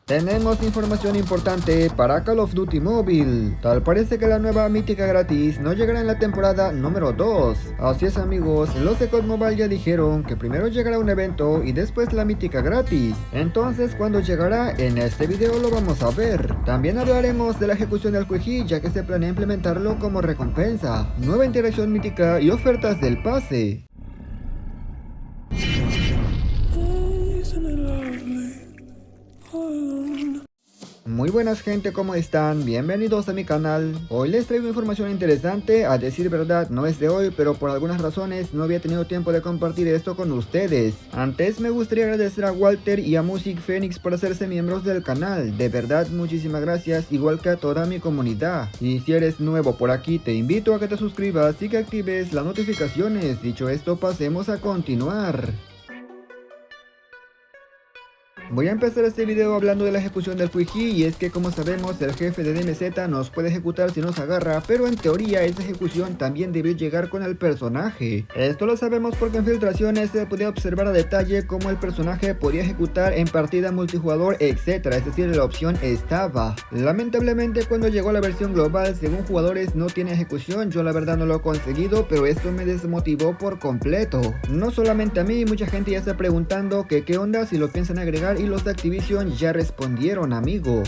Tenemos información importante para Call of Duty Mobile. Tal parece que la nueva mítica gratis no llegará en la temporada número 2. Así es amigos, los de COD Mobile ya dijeron que primero llegará un evento y después la mítica gratis. Entonces, ¿cuándo llegará? En este video lo vamos a ver. También hablaremos de la ejecución del Quick ya que se planea implementarlo como recompensa, nueva interacción mítica y ofertas del pase. Muy buenas gente, ¿cómo están? Bienvenidos a mi canal. Hoy les traigo información interesante, a decir verdad no es de hoy, pero por algunas razones no había tenido tiempo de compartir esto con ustedes. Antes me gustaría agradecer a Walter y a Music Phoenix por hacerse miembros del canal, de verdad muchísimas gracias, igual que a toda mi comunidad. Y si eres nuevo por aquí te invito a que te suscribas y que actives las notificaciones. Dicho esto, pasemos a continuar. Voy a empezar este video hablando de la ejecución del Quick y es que como sabemos el jefe de DMZ nos puede ejecutar si nos agarra, pero en teoría esa ejecución también debió llegar con el personaje. Esto lo sabemos porque en filtraciones se podía observar a detalle cómo el personaje podía ejecutar en partida multijugador, etc. Es decir, la opción estaba. Lamentablemente cuando llegó la versión global, según jugadores no tiene ejecución. Yo la verdad no lo he conseguido, pero esto me desmotivó por completo. No solamente a mí, mucha gente ya está preguntando que qué onda si lo piensan agregar, y los de Activision ya respondieron, amigo.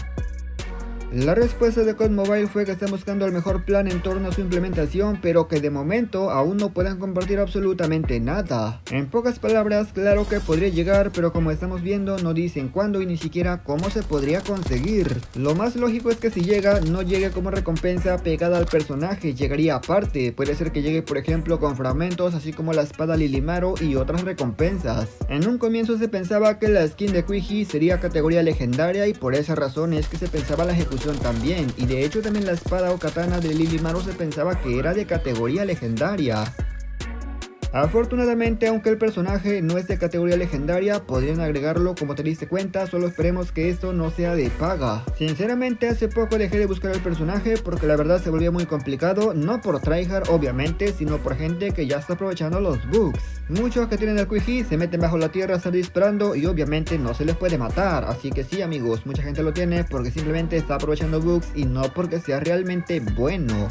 La respuesta de COD Mobile fue que están buscando el mejor plan en torno a su implementación, pero que de momento aún no pueden compartir absolutamente nada. En pocas palabras, claro que podría llegar, pero como estamos viendo no dicen cuándo y ni siquiera cómo se podría conseguir. Lo más lógico es que si llega, no llegue como recompensa pegada al personaje, llegaría aparte. Puede ser que llegue por ejemplo con fragmentos, así como la espada Lilimaro y otras recompensas. En un comienzo se pensaba que la skin de Quick sería categoría legendaria y por esa razón es que se pensaba la ejecución también, y de hecho también la espada o katana de Lilimaro se pensaba que era de categoría legendaria. Afortunadamente, aunque el personaje no es de categoría legendaria, podrían agregarlo como te diste cuenta, solo esperemos que esto no sea de paga. Sinceramente hace poco dejé de buscar el personaje porque la verdad se volvía muy complicado, no por tryhard obviamente, sino por gente que ya está aprovechando los bugs. Muchos que tienen el Quick se meten bajo la tierra a estar disparando y obviamente no se les puede matar, así que sí amigos, mucha gente lo tiene porque simplemente está aprovechando bugs y no porque sea realmente bueno.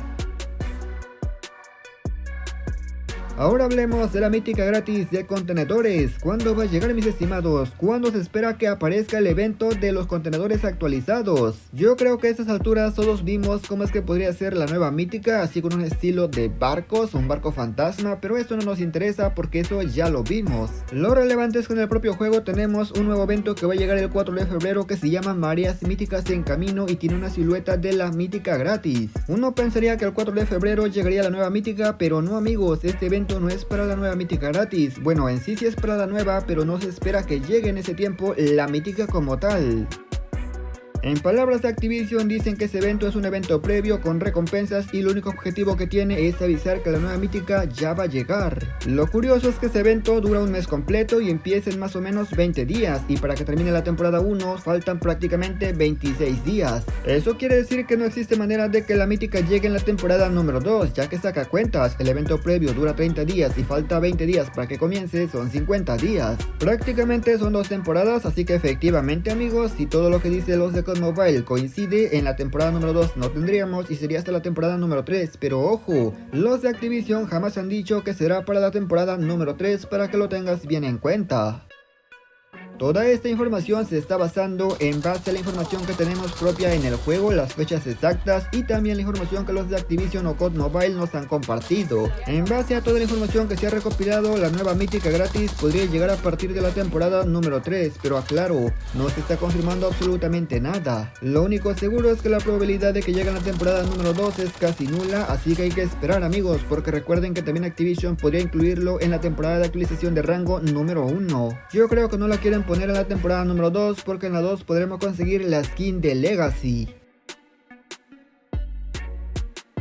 Ahora hablemos de la mítica gratis de contenedores. ¿Cuándo va a llegar, mis estimados? ¿Cuándo se espera que aparezca el evento de los contenedores actualizados? Yo creo que a estas alturas todos vimos cómo es que podría ser la nueva mítica, así con un estilo de barcos, un barco fantasma, pero esto no nos interesa porque eso ya lo vimos. Lo relevante es que en el propio juego tenemos un nuevo evento que va a llegar el 4 de febrero que se llama Mareas Míticas en Camino y tiene una silueta de la mítica gratis. Uno pensaría que el 4 de febrero llegaría la nueva mítica, pero no amigos, este evento no es para la nueva mítica gratis. Bueno, en sí es para la nueva, pero no se espera que llegue en ese tiempo la mítica como tal. En palabras de Activision dicen que ese evento es un evento previo con recompensas y el único objetivo que tiene es avisar que la nueva mítica ya va a llegar. Lo curioso es que ese evento dura un mes completo y empieza en más o menos 20 días y para que termine la temporada 1 faltan prácticamente 26 días. Eso quiere decir que no existe manera de que la mítica llegue en la temporada número 2, ya que saca cuentas, el evento previo dura 30 días y falta 20 días para que comience, son 50 días. Prácticamente son 2 temporadas, así que efectivamente amigos, si todo lo que dice los de COD Mobile coincide, en la temporada número 2 no tendríamos y sería hasta la temporada número 3, pero ojo, los de Activision jamás han dicho que será para la temporada número 3 para que lo tengas bien en cuenta. Toda esta información se está basando en base a la información que tenemos propia en el juego, las fechas exactas y también la información que los de Activision o COD Mobile nos han compartido. En base a toda la información que se ha recopilado, la nueva mítica gratis podría llegar a partir de la temporada número 3, pero aclaro, no se está confirmando absolutamente nada. Lo único seguro es que la probabilidad de que llegue a la temporada número 2 es casi nula, así que hay que esperar amigos, porque recuerden que también Activision podría incluirlo en la temporada de actualización de rango número 1. Yo creo que no la quieren poner en la temporada número 2 porque en la 2 podremos conseguir la skin de Legacy.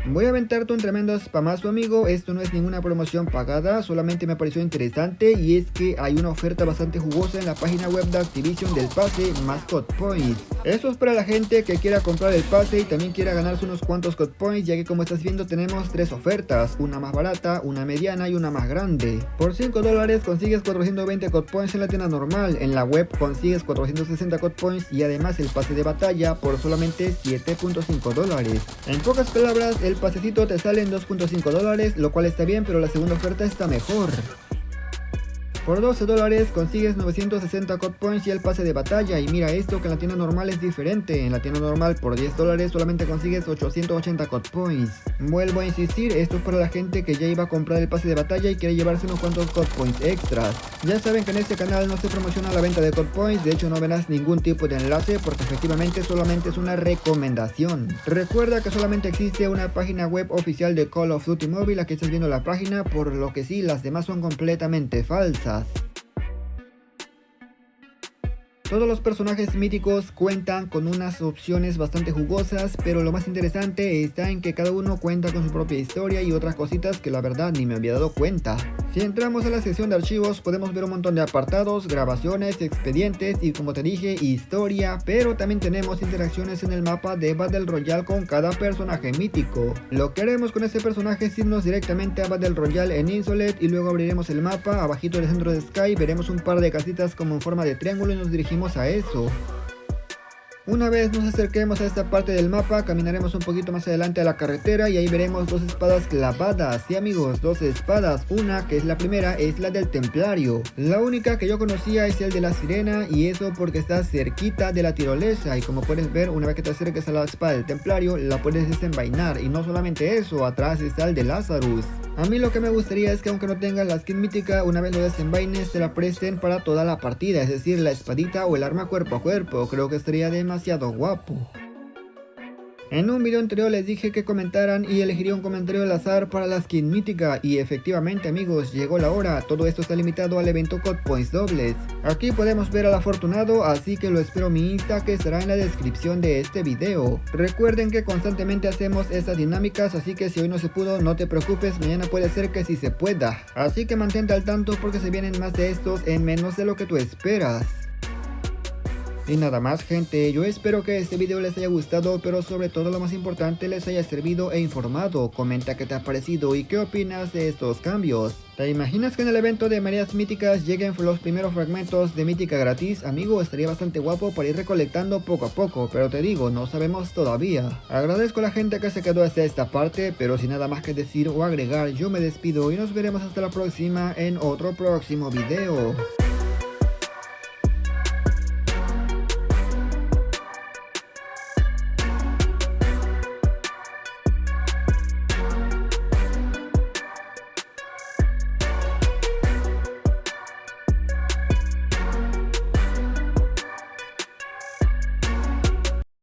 Voy a aventarte un tremendo spamazo, amigo. Esto no es ninguna promoción pagada, solamente me pareció interesante, y es que hay una oferta bastante jugosa en la página web de Activision del pase más COD Points. Eso es para la gente que quiera comprar el pase y también quiera ganarse unos cuantos COD Points, ya que como estás viendo tenemos tres ofertas, una más barata, una mediana y una más grande. Por $5 consigues 420 COD Points en la tienda normal, en la web consigues 460 COD Points y además el pase de batalla por solamente $7.5. En pocas palabras, el pasecito te sale en $2.5, lo cual está bien, pero la segunda oferta está mejor. Por $12 consigues 960 COD Points y el pase de batalla, y mira esto que en la tienda normal es diferente. En la tienda normal por $10 solamente consigues 880 COD Points. Vuelvo a insistir, esto es para la gente que ya iba a comprar el pase de batalla y quiere llevarse unos cuantos COD Points extras. Ya saben que en este canal no se promociona la venta de COD Points, de hecho no verás ningún tipo de enlace porque efectivamente solamente es una recomendación. Recuerda que solamente existe una página web oficial de Call of Duty Mobile, aquí estás viendo la página, por lo que sí, las demás son completamente falsas. Todos los personajes míticos cuentan con unas opciones bastante jugosas, pero lo más interesante está en que cada uno cuenta con su propia historia y otras cositas que la verdad ni me había dado cuenta. Si entramos a la sección de archivos podemos ver un montón de apartados, grabaciones, expedientes y, como te dije, historia, pero también tenemos interacciones en el mapa de Battle Royale con cada personaje mítico. Lo que haremos con este personaje es irnos directamente a Battle Royale en Insolent y luego abriremos el mapa. Abajito del centro de Sky veremos un par de casitas como en forma de triángulo y nos dirigimos a eso. Una vez nos acerquemos a esta parte del mapa, caminaremos un poquito más adelante a la carretera y ahí veremos dos espadas clavadas. Sí, amigos, dos espadas. Una, que es la primera, es la del templario. La única que yo conocía es el de la sirena, y eso porque está cerquita de la tirolesa, y como puedes ver, una vez que te acerques a la espada del templario la puedes desenvainar. Y no solamente eso, atrás está el de Lazarus. A mí lo que me gustaría es que, aunque no tenga la skin mítica, una vez lo desenvaines te la presten para toda la partida, es decir, la espadita o el arma cuerpo a cuerpo. Creo que estaría demasiado guapo. En un video anterior les dije que comentaran y elegiría un comentario al azar para la skin mítica, y efectivamente, amigos, llegó la hora. Todo esto está limitado al evento COD Points dobles. Aquí podemos ver al afortunado, así que lo espero en mi Insta, que estará en la descripción de este video. Recuerden que constantemente hacemos estas dinámicas, así que si hoy no se pudo, no te preocupes, mañana puede ser que sí se pueda. Así que mantente al tanto porque se vienen más de estos en menos de lo que tú esperas. Y nada más, gente, yo espero que este video les haya gustado, pero sobre todo lo más importante, les haya servido e informado. Comenta qué te ha parecido y qué opinas de estos cambios. ¿Te imaginas que en el evento de Mareas Míticas lleguen los primeros fragmentos de Mítica gratis? Amigo, estaría bastante guapo para ir recolectando poco a poco, pero te digo, no sabemos todavía. Agradezco a la gente que se quedó hasta esta parte, pero sin nada más que decir o agregar, yo me despido y nos veremos hasta la próxima en otro próximo video.